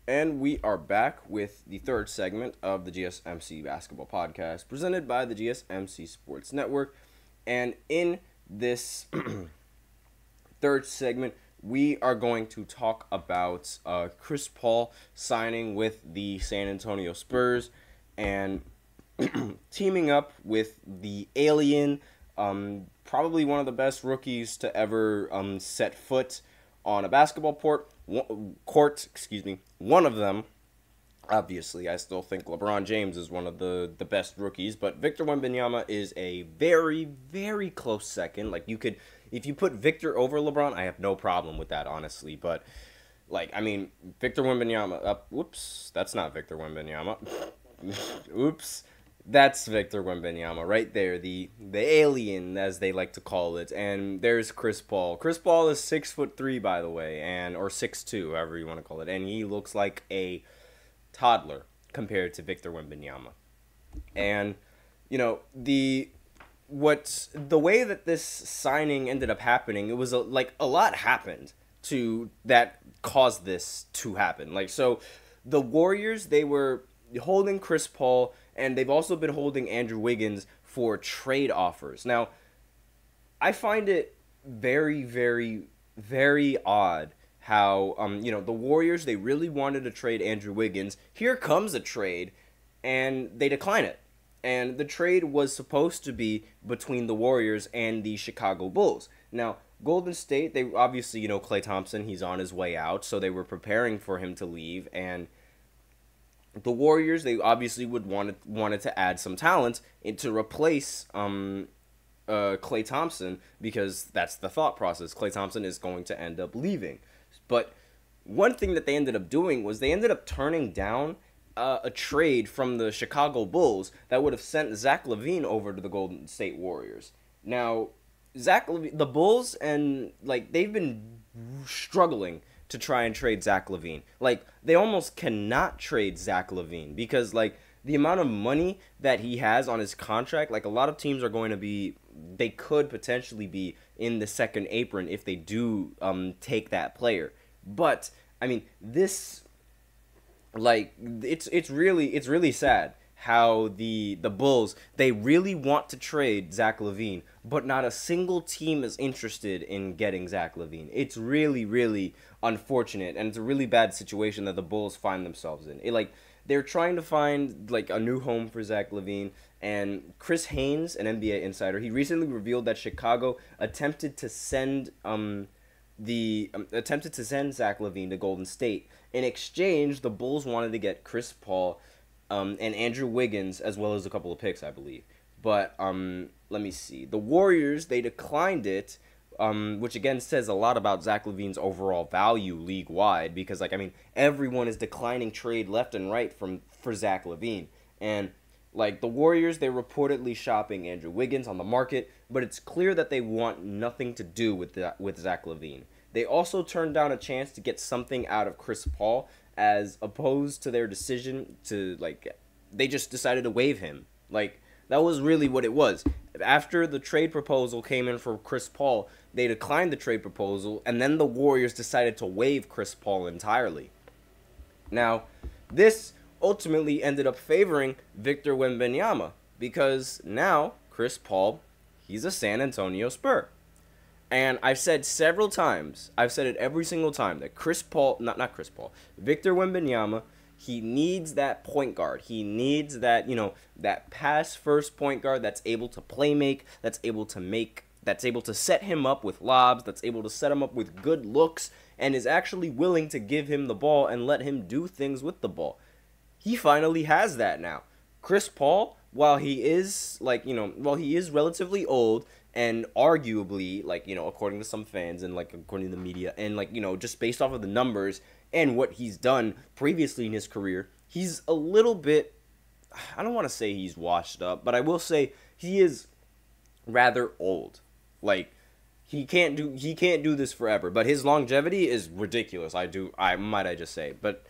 And we are back with the third segment of the GSMC Basketball Podcast, presented by the GSMC Sports Network. And in this third segment, we are going to talk about Chris Paul signing with the San Antonio Spurs and teaming up with the alien, probably one of the best rookies to ever set foot on a basketball court. One of them, obviously, I still think LeBron James is one of the best rookies, but Victor Wembanyama is a very, very close second. Like, if you put Victor over LeBron, I have no problem with that, honestly, but, Victor Wembanyama, whoops, that's not Victor Wembanyama. Oops. That's Victor Wembanyama right there, the alien, as they like to call it. And there's Chris Paul. Chris Paul is 6'3", by the way, or 6'2", however you want to call it, and he looks like a toddler compared to Victor Wembanyama. And the way that this signing ended up happening, it was a lot happened to that caused this to happen. So the Warriors, they were holding Chris Paul, and they've also been holding Andrew Wiggins for trade offers. Now, I find it very, very, very odd how, the Warriors, they really wanted to trade Andrew Wiggins. Here comes a trade, and they decline it. And the trade was supposed to be between the Warriors and the Chicago Bulls. Now, Golden State, they obviously, Klay Thompson, he's on his way out, so they were preparing for him to leave, and the Warriors, they obviously wanted to add some talent to replace Klay Thompson, because that's the thought process. Klay Thompson is going to end up leaving. But one thing that they ended up doing was they ended up turning down a trade from the Chicago Bulls that would have sent Zach LaVine over to the Golden State Warriors. Now, Zach LaVine, the Bulls, and they've been struggling to try and trade Zach LaVine. They almost cannot trade Zach LaVine because, the amount of money that he has on his contract, a lot of teams are going to be, they could potentially be in the second apron if they do take that player. But, this, it's really sad how the Bulls, they really want to trade Zach LaVine, but not a single team is interested in getting Zach LaVine. It's really, really unfortunate, and it's a really bad situation that the Bulls find themselves in. They're trying to find a new home for Zach LaVine, and Chris Haynes, an NBA insider, he recently revealed that Chicago attempted to send Zach LaVine to Golden State. In exchange, the Bulls wanted to get Chris Paul and Andrew Wiggins, as well as a couple of picks, I believe. But let me see. The Warriors, they declined it, which again says a lot about Zach LaVine's overall value league-wide, because, everyone is declining trade left and right for Zach LaVine. And, the Warriors, they're reportedly shopping Andrew Wiggins on the market, but it's clear that they want nothing to do with Zach LaVine. They also turned down a chance to get something out of Chris Paul, as opposed to their decision to, they just decided to waive him. That was really what it was. After the trade proposal came in for Chris Paul, they declined the trade proposal, and then the Warriors decided to waive Chris Paul entirely. Now, this ultimately ended up favoring Victor Wembanyama, because now Chris Paul, he's a San Antonio Spur. And I've said several times, I've said it every single time, that Victor Wembanyama, he needs that point guard. He needs that, that pass-first point guard that's able to play make, that's able to set him up with lobs, that's able to set him up with good looks, and is actually willing to give him the ball and let him do things with the ball. He finally has that now. Chris Paul, while he is, relatively old, and arguably, according to some fans and, according to the media, and, just based off of the numbers and what he's done previously in his career, he's a little bit, I don't want to say he's washed up, but I will say he is rather old. He can't do this forever, but his longevity is ridiculous, I just say. But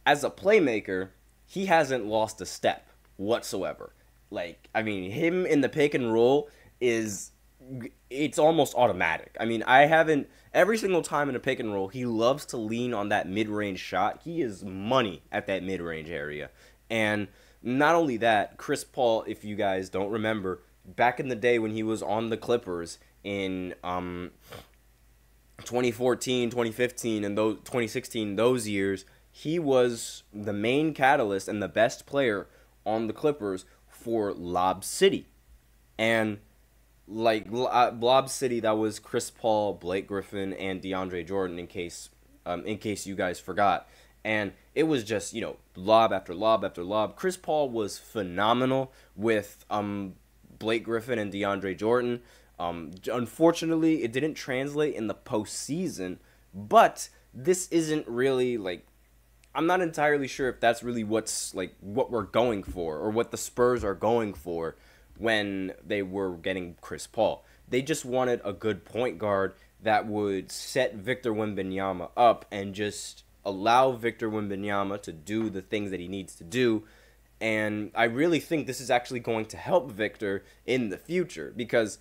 as a playmaker, he hasn't lost a step whatsoever. Him in the pick and roll is it's almost automatic. I mean, I haven't every single time in a pick and roll, he loves to lean on that mid-range shot. He is money at that mid-range area. And not only that, Chris Paul, if you guys don't remember, back in the day when he was on the Clippers in 2014, 2015, and 2016, those years, he was the main catalyst and the best player on the Clippers for Lob City. And like Lob City, that was Chris Paul, Blake Griffin, and DeAndre Jordan. In case you guys forgot, and it was just lob after lob after lob. Chris Paul was phenomenal with Blake Griffin and DeAndre Jordan. Unfortunately, it didn't translate in the postseason, but this isn't really like. I'm not entirely sure if that's really what we're going for or what the Spurs are going for when they were getting Chris Paul. They just wanted a good point guard that would set Victor Wembanyama up and just allow Victor Wembanyama to do the things that he needs to do. And I really think this is actually going to help Victor in the future, because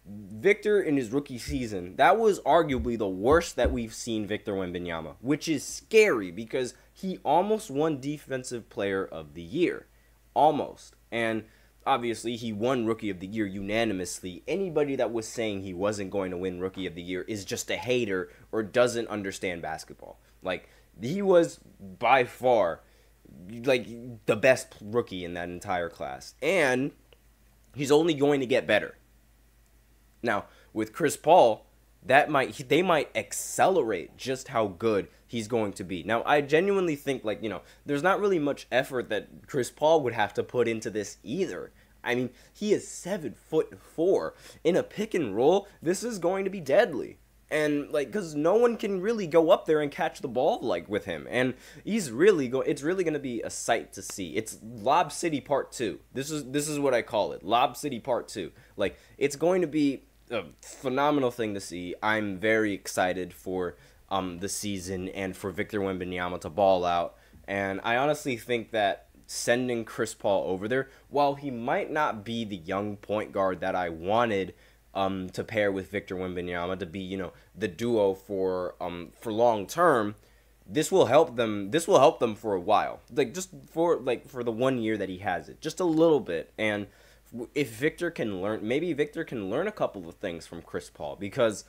Victor in his rookie season, that was arguably the worst that we've seen Victor Wembanyama, which is scary because he almost won Defensive Player of the Year. Almost. And obviously, he won Rookie of the Year unanimously. Anybody that was saying he wasn't going to win Rookie of the Year is just a hater or doesn't understand basketball. Like, he was by far, like, the best rookie in that entire class. And he's only going to get better. Now, with Chris Paul, they might accelerate just how good he's going to be. Now, I genuinely think, there's not really much effort that Chris Paul would have to put into this either. I mean, he is 7'4". In a pick and roll, this is going to be deadly. And, because no one can really go up there and catch the ball, with him. And it's really going to be a sight to see. It's Lob City Part 2. This is what I call it. Lob City Part 2. It's going to be a phenomenal thing to see. I'm very excited for the season and for Victor Wembanyama to ball out. And I honestly think that sending Chris Paul over there, while he might not be the young point guard that I wanted to pair with Victor Wembanyama to be, the duo for long term, this will help them. This will help them for a while, just for the 1 year that he has it, just a little bit. And if Victor can learn, maybe Victor can learn a couple of things from Chris Paul, because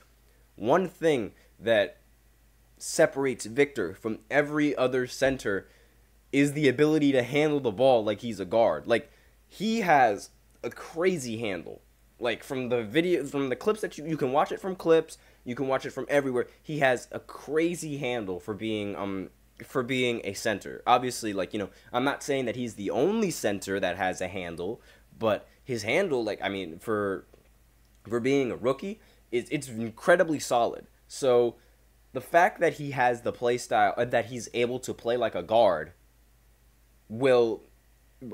one thing that separates Victor from every other center is the ability to handle the ball like he's a guard. He has a crazy handle. From the clips that you can watch it from clips, you can watch it from everywhere. He has a crazy handle for being a center. Obviously, I'm not saying that he's the only center that has a handle, but his handle, for being a rookie, it's incredibly solid. So the fact that he has the play style, that he's able to play like a guard, will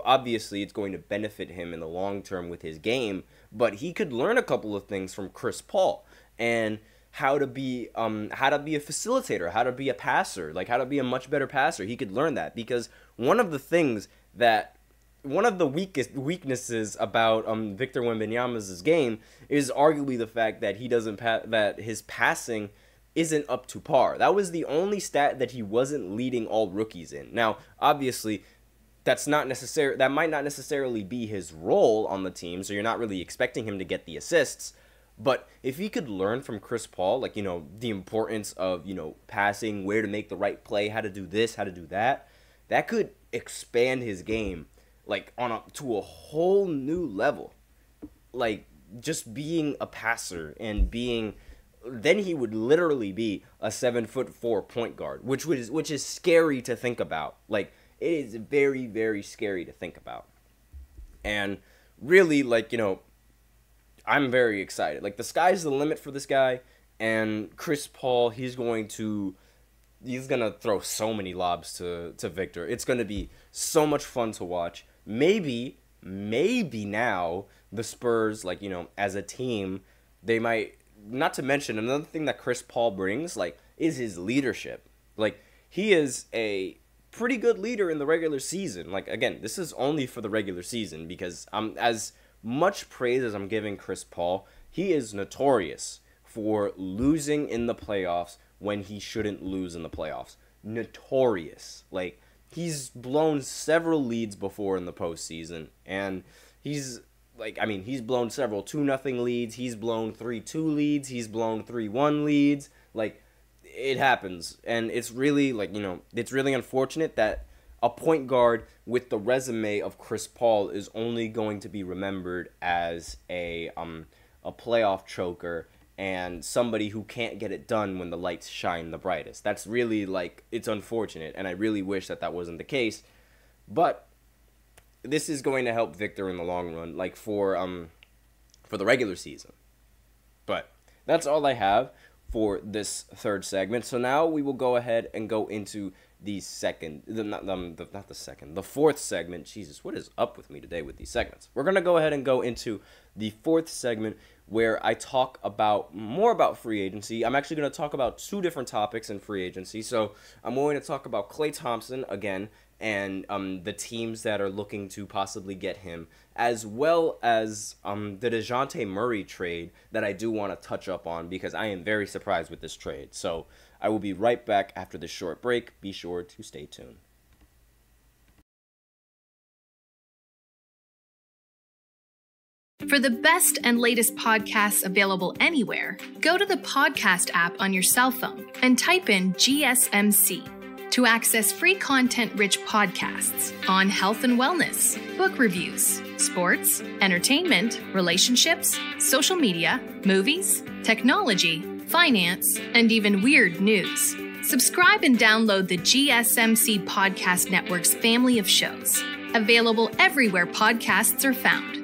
obviously it's going to benefit him in the long term with his game. But he could learn a couple of things from Chris Paul, and how to be a facilitator, how to be a passer, how to be a much better passer. He could learn that, because one of the weaknesses about Victor Wembanyama's game is arguably the fact that that his passing isn't up to par. That was the only stat that he wasn't leading all rookies in. Now, obviously, that might not necessarily be his role on the team, so you're not really expecting him to get the assists. But if he could learn from Chris Paul, the importance of, passing, where to make the right play, how to do this, how to do that, that could expand his game, to a whole new level. Just being a passer and then he would literally be a 7'4" point guard, which is scary to think about. It is very, very scary to think about. And really, I'm very excited. The sky's the limit for this guy. And Chris Paul, he's gonna throw so many lobs to Victor. It's gonna be so much fun to watch. Maybe now the Spurs, as a team, they might. Not to mention, another thing that Chris Paul brings, is his leadership. He is a pretty good leader in the regular season. Again, this is only for the regular season, because as much praise as I'm giving Chris Paul, he is notorious for losing in the playoffs when he shouldn't lose in the playoffs. Notorious. Like, he's blown several leads before in the postseason, and he's blown several 2-0 leads, he's blown 3-2 leads, he's blown 3-1 leads. Like, it happens, and it's really, it's really unfortunate that a point guard with the resume of Chris Paul is only going to be remembered as a playoff choker and somebody who can't get it done when the lights shine the brightest. That's really, it's unfortunate, and I really wish that wasn't the case. But this is going to help Victor in the long run, for the regular season. But that's all I have for this third segment. So now we will go ahead and go into the fourth segment. Jesus, what is up with me today with these segments? We're going to go ahead and go into the fourth segment, where I talk more about free agency. I'm actually going to talk about 2 different topics in free agency. So I'm going to talk about Klay Thompson again, and the teams that are looking to possibly get him, as well as the DeJounte Murray trade that I do want to touch up on, because I am very surprised with this trade. So I will be right back after this short break. Be sure to stay tuned. For the best and latest podcasts available anywhere, go to the podcast app on your cell phone and type in GSMC to access free content-rich podcasts on health and wellness, book reviews, sports, entertainment, relationships, social media, movies, technology, finance, and even weird news. Subscribe and download the GSMC Podcast Network's family of shows, available everywhere podcasts are found.